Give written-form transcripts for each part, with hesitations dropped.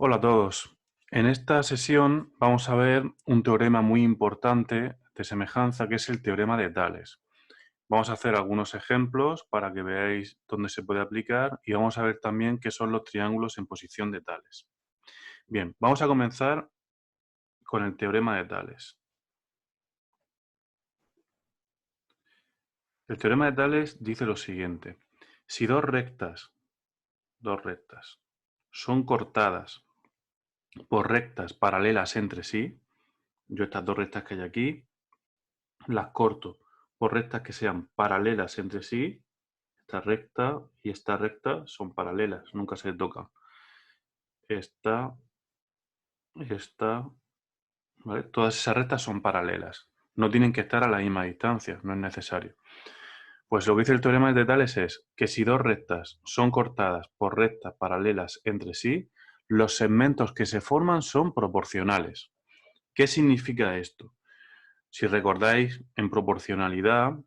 Hola a todos. En esta sesión vamos a ver un teorema muy importante de semejanza que es el teorema de Tales. Vamos a hacer algunos ejemplos para que veáis dónde se puede aplicar y vamos a ver también qué son los triángulos en posición de Tales. Bien, vamos a comenzar con el teorema de Tales. El teorema de Tales dice lo siguiente: si dos rectas son cortadas por rectas paralelas entre sí, yo estas dos rectas que hay aquí las corto por rectas que sean paralelas entre sí. Esta recta y esta recta son paralelas, nunca se tocan. Esta, ¿vale? Todas esas rectas son paralelas. No tienen que estar a la misma distancia, no es necesario. Pues lo que dice el teorema de Tales es que si dos rectas son cortadas por rectas paralelas entre sí, los segmentos que se forman son proporcionales. ¿Qué significa esto? Si recordáis, en proporcionalidad,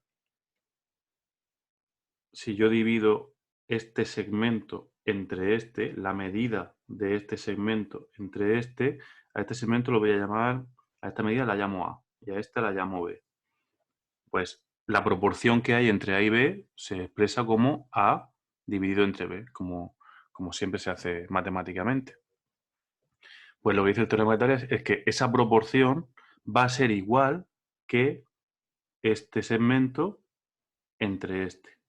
si yo divido este segmento entre este, la medida de este segmento entre este, a este segmento lo voy a llamar, a esta medida la llamo A y a esta la llamo B. Pues la proporción que hay entre A y B se expresa como A dividido entre B, como siempre se hace matemáticamente. Pues lo que dice el teorema de Tales es que esa proporción va a ser igual que este segmento entre este.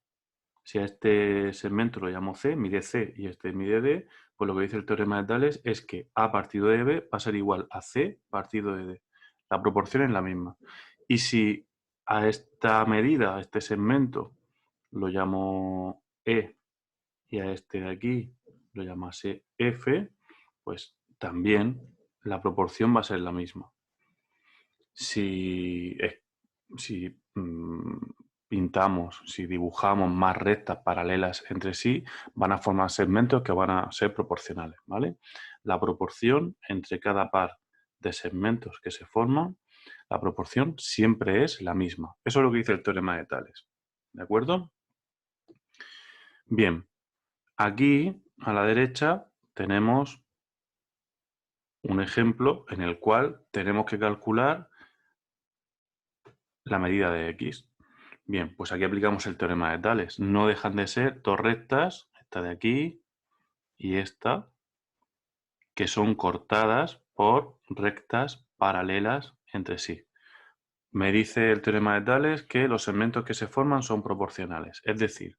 Si a este segmento lo llamo C, mide C y este mide D, pues lo que dice el teorema de Tales es que A partido de B va a ser igual a C partido de D. La proporción es la misma. Y si a esta medida, a este segmento, lo llamo E y a este de aquí lo llamase F, pues también la proporción va a ser la misma. Si, si pintamos, si dibujamos más rectas paralelas entre sí, van a formar segmentos que van a ser proporcionales, ¿vale? La proporción entre cada par de segmentos que se forman, la proporción siempre es la misma. Eso es lo que dice el teorema de Tales, ¿de acuerdo? Bien, aquí a la derecha tenemos un ejemplo en el cual tenemos que calcular la medida de x. Bien, pues aquí aplicamos el teorema de Tales. No dejan de ser dos rectas, esta de aquí y esta, que son cortadas por rectas paralelas entre sí. Me dice el teorema de Tales que los segmentos que se forman son proporcionales, es decir,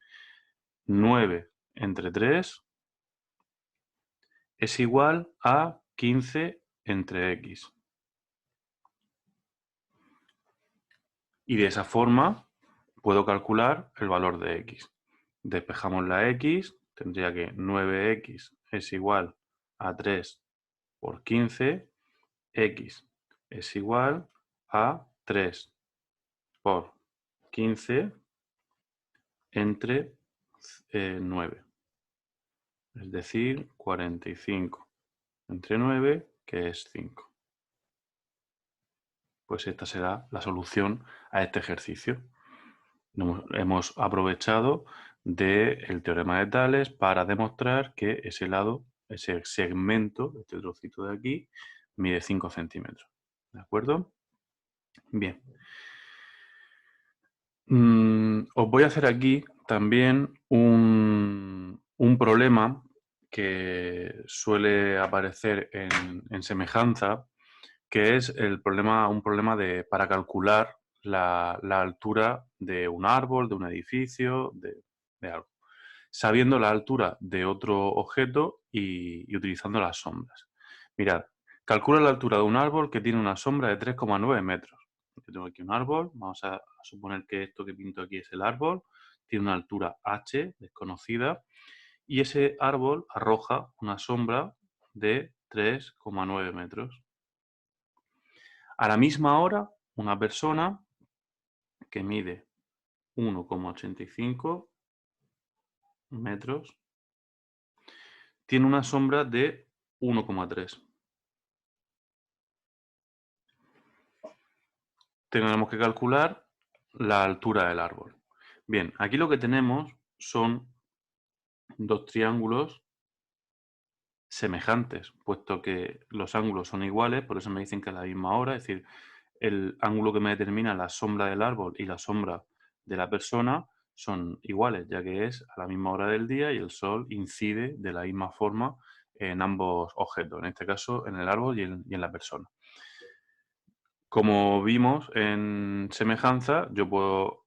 9 entre 3 es igual a 15 entre x. Y de esa forma puedo calcular el valor de x. Despejamos la x, tendría que 9x es igual a 3 por 15, x es igual a 3 por 15 entre 9, es decir, 45 entre 9, que es 5. Pues esta será la solución a este ejercicio. Hemos aprovechado del teorema de Tales para demostrar que ese lado, ese segmento, este trocito de aquí, mide 5 centímetros. ¿De acuerdo? Bien. Os voy a hacer aquí también un problema que suele aparecer en semejanza, que es un problema para calcular la altura de un árbol, de un edificio, de algo, sabiendo la altura de otro objeto y utilizando las sombras. Mirad, calcula la altura de un árbol que tiene una sombra de 3,9 metros. Yo tengo aquí un árbol, vamos a suponer que esto que pinto aquí es el árbol, tiene una altura h desconocida y ese árbol arroja una sombra de 3,9 metros. A la misma hora, una persona que mide 1,85 metros tiene una sombra de 1,3. Tenemos que calcular la altura del árbol. Bien, aquí lo que tenemos son dos triángulos semejantes, puesto que los ángulos son iguales, por eso me dicen que a la misma hora, es decir, el ángulo que me determina la sombra del árbol y la sombra de la persona son iguales, ya que es a la misma hora del día y el sol incide de la misma forma en ambos objetos, en este caso en el árbol y en la persona. Como vimos en semejanza, yo puedo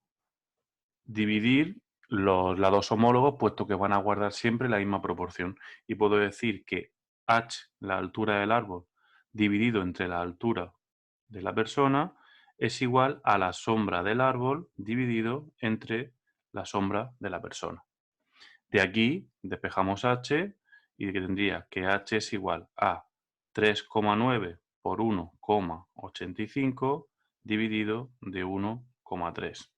dividir los lados homólogos, puesto que van a guardar siempre la misma proporción. Y puedo decir que h, la altura del árbol, dividido entre la altura de la persona, es igual a la sombra del árbol dividido entre la sombra de la persona. De aquí despejamos h y que tendría que h es igual a 3,9 por 1,85 dividido de 1,3.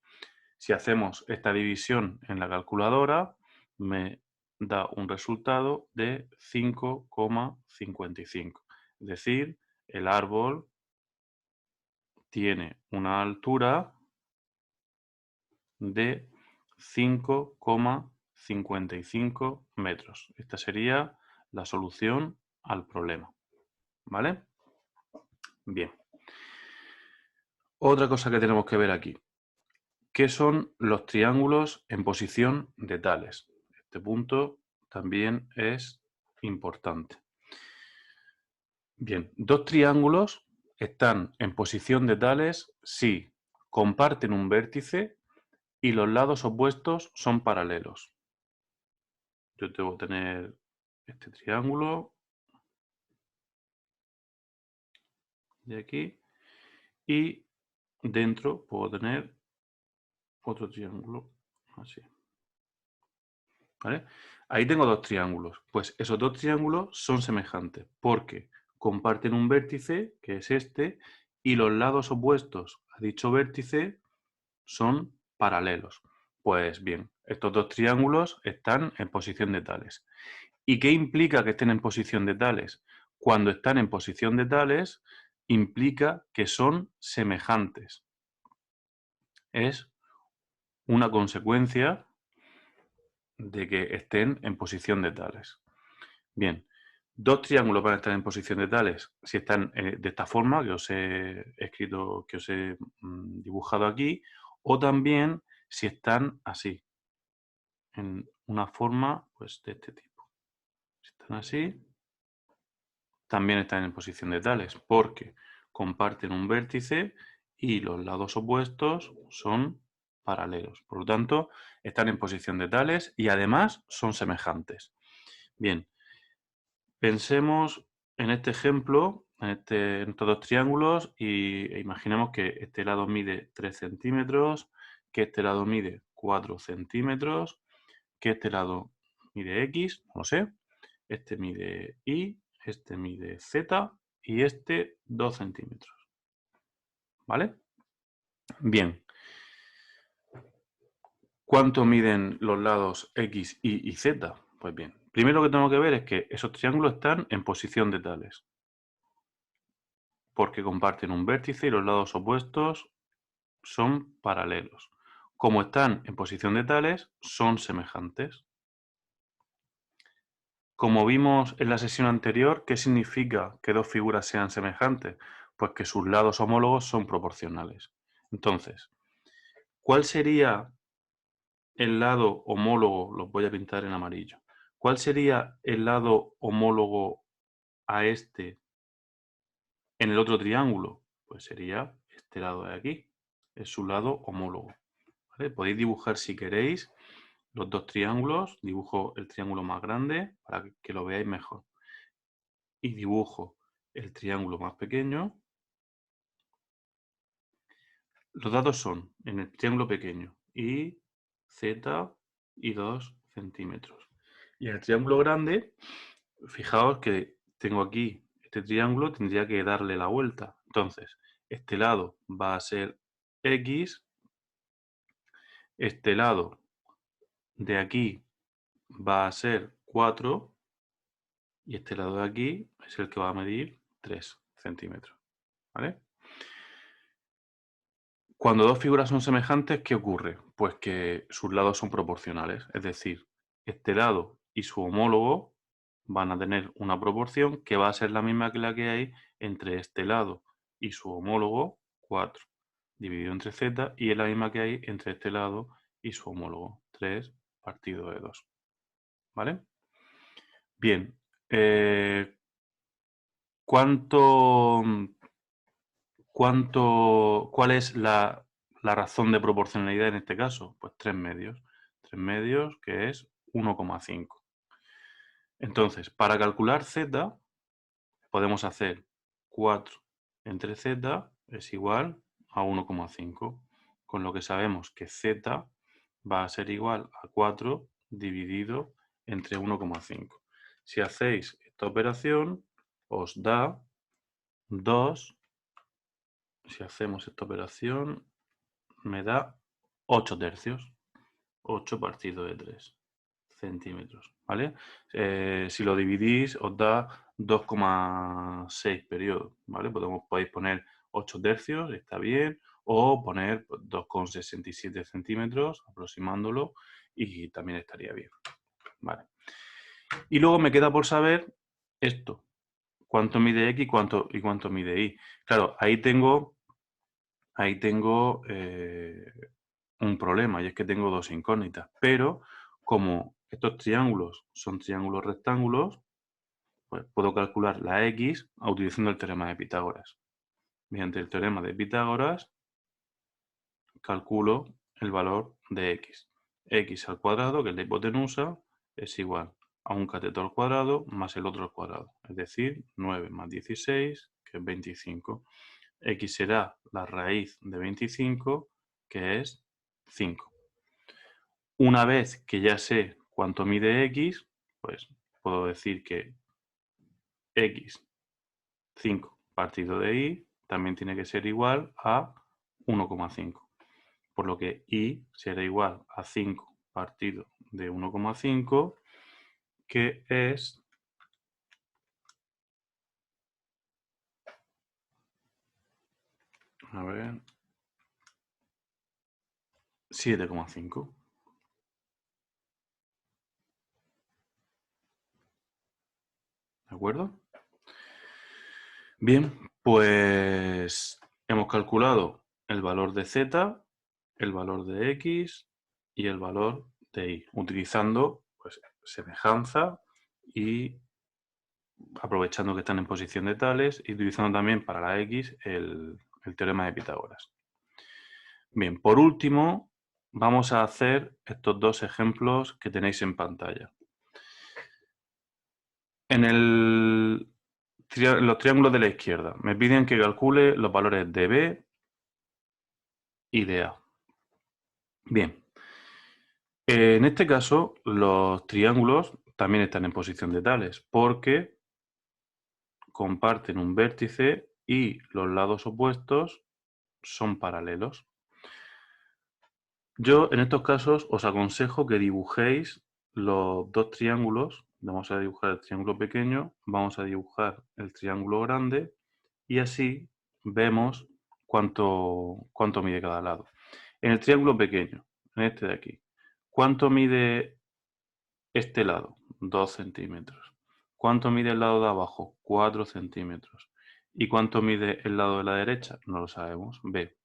Si hacemos esta división en la calculadora, me da un resultado de 5,55. Es decir, el árbol tiene una altura de 5,55 metros. Esta sería la solución al problema. ¿Vale? Bien. Otra cosa que tenemos que ver aquí. ¿Qué son los triángulos en posición de tales? Este punto también es importante. Bien, dos triángulos están en posición de tales si comparten un vértice y los lados opuestos son paralelos. Yo debo tener este triángulo de aquí y dentro puedo tener otro triángulo así. ¿Vale? Ahí tengo dos triángulos. Pues esos dos triángulos son semejantes porque comparten un vértice, que es este, y los lados opuestos a dicho vértice son paralelos. Pues bien, estos dos triángulos están en posición de tales. ¿Y qué implica que estén en posición de tales? Cuando están en posición de tales, implica que son semejantes. Es una consecuencia de que estén en posición de tales. Bien, dos triángulos van a estar en posición de tales si están de esta forma que os he escrito, que os he dibujado aquí, o también si están así, en una forma pues, de este tipo. Si están así, también están en posición de tales, porque comparten un vértice y los lados opuestos son paralelos. Por lo tanto, están en posición de tales y además son semejantes. Bien, pensemos en este ejemplo, en estos dos triángulos, e imaginemos que este lado mide 3 centímetros, que este lado mide 4 centímetros, que este lado mide X, no lo sé, este mide Y, este mide Z y este 2 centímetros. ¿Vale? Bien. ¿Cuánto miden los lados X, Y y Z? Pues bien, primero que tengo que ver es que esos triángulos están en posición de tales, porque comparten un vértice y los lados opuestos son paralelos. Como están en posición de tales, son semejantes. Como vimos en la sesión anterior, ¿qué significa que dos figuras sean semejantes? Pues que sus lados homólogos son proporcionales. Entonces, ¿cuál sería el lado homólogo? Los voy a pintar en amarillo. ¿Cuál sería el lado homólogo a este en el otro triángulo? Pues sería este lado de aquí. Es su lado homólogo. ¿Vale? Podéis dibujar si queréis los dos triángulos. Dibujo el triángulo más grande para que lo veáis mejor. Y dibujo el triángulo más pequeño. Los datos son en el triángulo pequeño y Z y 2 centímetros. Y en el triángulo grande, fijaos que tengo aquí este triángulo, tendría que darle la vuelta. Entonces, este lado va a ser X, este lado de aquí va a ser 4 y este lado de aquí es el que va a medir 3 centímetros. ¿Vale? Cuando dos figuras son semejantes, ¿qué ocurre? Pues que sus lados son proporcionales, es decir, este lado y su homólogo van a tener una proporción que va a ser la misma que la que hay entre este lado y su homólogo, 4, dividido entre z, y es la misma que hay entre este lado y su homólogo, 3 partido de 2. ¿Vale? Bien. ¿Cuál es la razón de proporcionalidad en este caso? Pues 3 medios. 3 medios, que es 1,5. Entonces, para calcular z, podemos hacer 4 entre z es igual a 1,5, con lo que sabemos que z va a ser igual a 4 dividido entre 1,5. Si hacéis esta operación, os da 2. Si hacemos esta operación, me da 8 tercios. 8 partido de 3 centímetros, ¿vale? Si lo dividís, os da 2,6 periodos, ¿vale? Podéis poner 8 tercios, está bien, o poner 2,67 centímetros, aproximándolo, y también estaría bien, ¿vale? Y luego me queda por saber esto, cuánto mide X y cuánto mide Y. Claro, ahí tengo un problema, y es que tengo dos incógnitas, pero como estos triángulos son triángulos rectángulos, pues puedo calcular la X utilizando el teorema de Pitágoras. Mediante el teorema de Pitágoras calculo el valor de X. X al cuadrado, que es la hipotenusa, es igual a un cateto al cuadrado más el otro al cuadrado, es decir, 9 más 16, que es 25. X será la raíz de 25, que es 5. Una vez que ya sé cuánto mide X, pues puedo decir que X 5 partido de Y también tiene que ser igual a 1,5. Por lo que Y será igual a 5 partido de 1,5, que es 7,5. ¿De acuerdo? Bien, pues hemos calculado el valor de Z, el valor de X y el valor de Y, utilizando pues, semejanza y aprovechando que están en posición de tales y utilizando también para la X el teorema de Pitágoras. Bien, por último, vamos a hacer estos dos ejemplos que tenéis en pantalla. En los triángulos de la izquierda me piden que calcule los valores de B y de A. Bien, en este caso los triángulos también están en posición de tales porque comparten un vértice y los lados opuestos son paralelos. Yo en estos casos os aconsejo que dibujéis los dos triángulos. Vamos a dibujar el triángulo pequeño, vamos a dibujar el triángulo grande y así vemos cuánto mide cada lado. En el triángulo pequeño, en este de aquí, ¿cuánto mide este lado? 2 centímetros. ¿Cuánto mide el lado de abajo? 4 centímetros. ¿Y cuánto mide el lado de la derecha? No lo sabemos. B.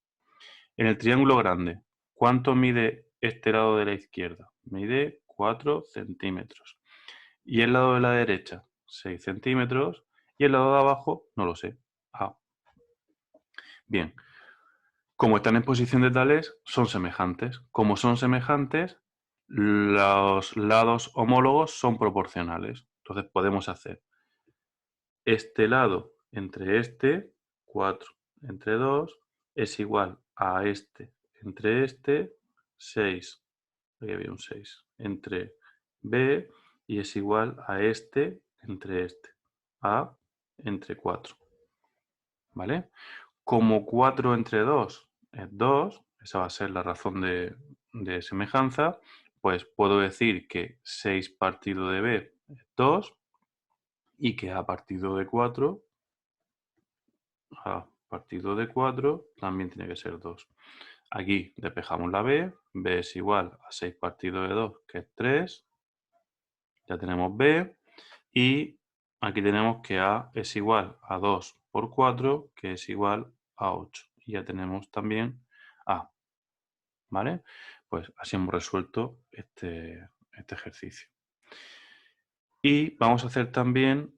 En el triángulo grande, ¿cuánto mide este lado de la izquierda? Mide 4 centímetros. ¿Y el lado de la derecha? 6 centímetros. ¿Y el lado de abajo? No lo sé. A. Bien. Como están en posición de tales, son semejantes. Como son semejantes, los lados homólogos son proporcionales. Entonces podemos hacer este lado entre este, 4 entre 2, es igual a este entre este, 6, aquí había un 6, entre B, y es igual a este entre este, A entre 4. ¿Vale? Como 4 entre 2 es 2, esa va a ser la razón de semejanza, pues puedo decir que 6 partido de B es 2 y que A partido de 4 también tiene que ser 2. Aquí despejamos la B, B es igual a 6 partido de 2, que es 3, ya tenemos B, Y aquí tenemos que A es igual a 2 por 4, que es igual a 8. Y ya tenemos también A, ¿vale? Pues así hemos resuelto este ejercicio. Y vamos a hacer también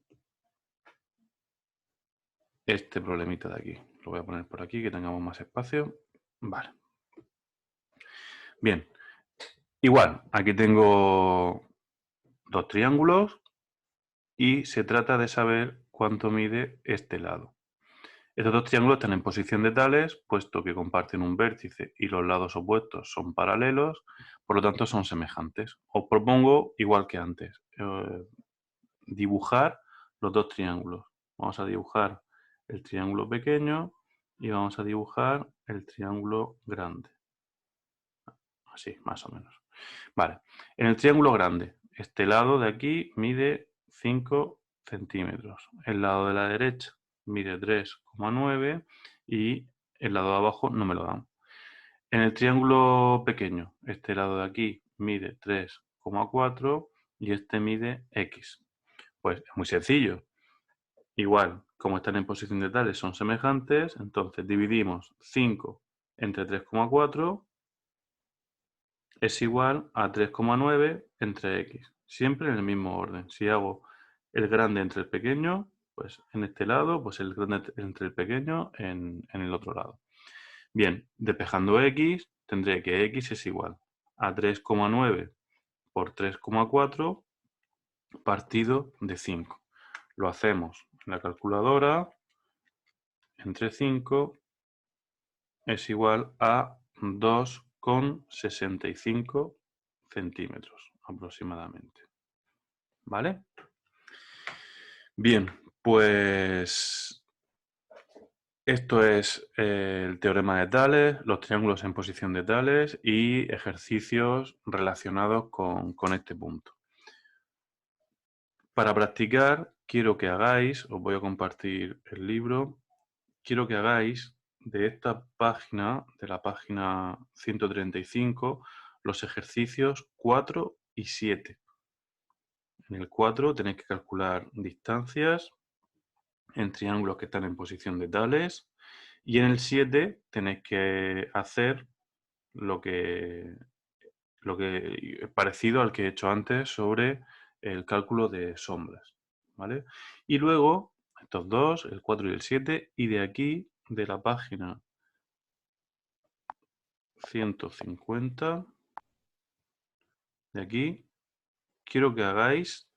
este problemita de aquí. Lo voy a poner por aquí, que tengamos más espacio. Vale. Bien. Igual, aquí tengo dos triángulos y se trata de saber cuánto mide este lado. Estos dos triángulos están en posición de tales, puesto que comparten un vértice y los lados opuestos son paralelos, por lo tanto son semejantes. Os propongo, igual que antes, dibujar los dos triángulos. Vamos a dibujar el triángulo pequeño y vamos a dibujar el triángulo grande. Así, más o menos. Vale, en el triángulo grande, este lado de aquí mide 5 centímetros. El lado de la derecha mide 3,9 y el lado de abajo no me lo dan. En el triángulo pequeño, este lado de aquí mide 3,4 y este mide X. Pues es muy sencillo. Igual, como están en posición de tales, son semejantes, entonces dividimos 5 entre 3,4 es igual a 3,9 entre X. Siempre en el mismo orden. Si hago el grande entre el pequeño, pues en este lado, pues el grande entre el pequeño en el otro lado. Bien, despejando X, tendré que X es igual a 3,9 por 3,4 partido de 5. Lo hacemos en la calculadora. Entre 5 es igual a 2,65 centímetros aproximadamente. ¿Vale? Bien, pues esto es el teorema de Tales, los triángulos en posición de Tales y ejercicios relacionados con este punto. Para practicar, quiero que hagáis, os voy a compartir el libro, quiero que hagáis de esta página, de la página 135, los ejercicios 4 y 7. En el 4 tenéis que calcular distancias en triángulos que están en posición de tales y en el 7 tenéis que hacer lo que parecido al que he hecho antes sobre el cálculo de sombras, ¿vale? Y luego estos dos, el 4 y el 7, y de aquí, de la página 150, de aquí, quiero que hagáis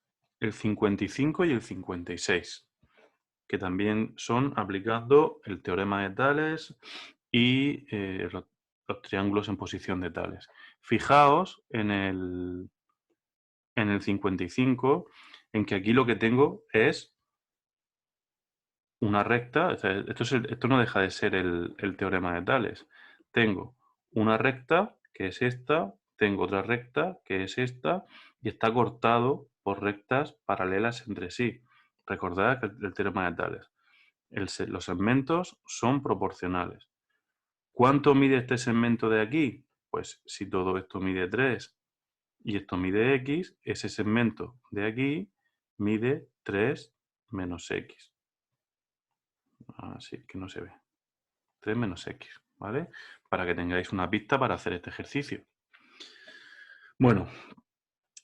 el 55 y el 56, que también son aplicando el teorema de Tales y los triángulos en posición de Tales. Fijaos en el 55, en que aquí lo que tengo es una recta, o sea, esto no deja de ser el teorema de Tales. Tengo una recta, que es esta, tengo otra recta, que es esta, y está cortado por rectas paralelas entre sí. Recordad que el teorema de Tales. Los segmentos son proporcionales. ¿Cuánto mide este segmento de aquí? Pues si todo esto mide 3 y esto mide X, ese segmento de aquí mide 3 menos X. Así que no se ve. 3 menos X, ¿vale? Para que tengáis una pista para hacer este ejercicio. Bueno,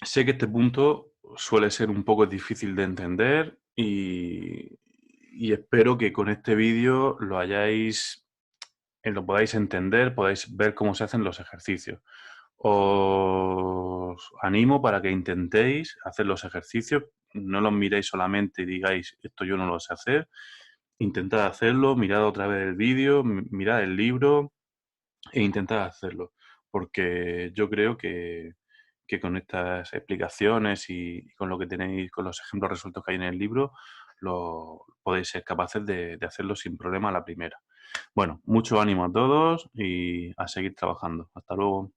sé que este punto suele ser un poco difícil de entender y espero que con este vídeo lo podáis entender, podáis ver cómo se hacen los ejercicios. Os animo para que intentéis hacer los ejercicios, no los miréis solamente y digáis, esto yo no lo sé hacer. Intentad hacerlo, mirad otra vez el vídeo, mirad el libro e intentad hacerlo, porque yo creo que con estas explicaciones y con lo que tenéis, con los ejemplos resueltos que hay en el libro, podéis ser capaces de hacerlo sin problema a la primera. Bueno, mucho ánimo a todos y a seguir trabajando. Hasta luego.